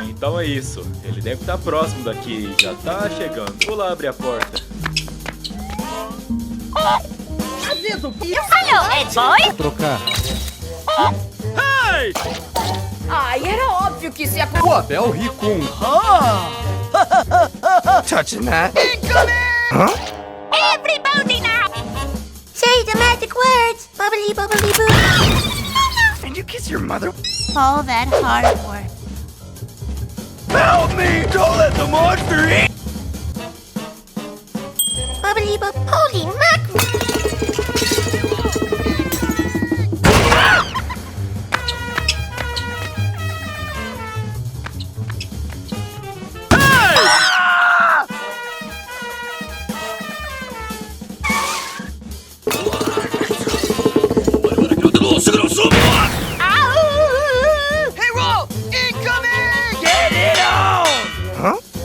Então é isso. Ele deve estar próximo daqui. Já tá chegando. Vou lá abrir a porta. Alô, Ed Boy? Vou trocar. Hey! Ai, era óbvio que isso ia acontecer. O Abel Ricum. Touching that. Everybody now! Say the magic words. Bubbly, bubbly, boo. And you kiss your mother? All that hard work. Help me! Don't let the monster eat! Bubbly, bub. Holy mackerel!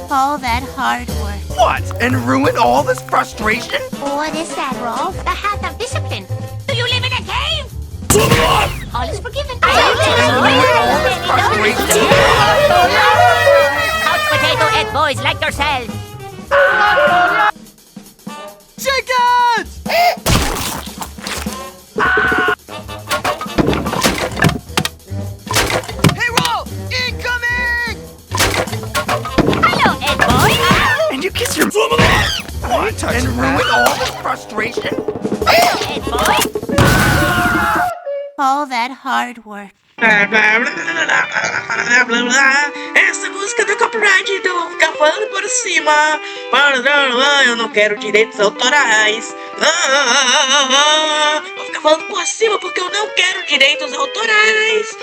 All that hard work. What? And ruin all this frustration? What is that, Rolf? The hat of discipline. Do you live in a cave? All is forgiven. Couch potato head boys like yourself. Chickens! Hey, Rolf! Incoming! Hello, Ed boy. And you kiss your What? And ruin all this frustration? Hello, Ed boy. All that hard work. Essa música do copyright do Ficar Falando por Cima. Eu não quero direitos autorais. Vou ficar falando por cima porque eu não quero direitos autorais.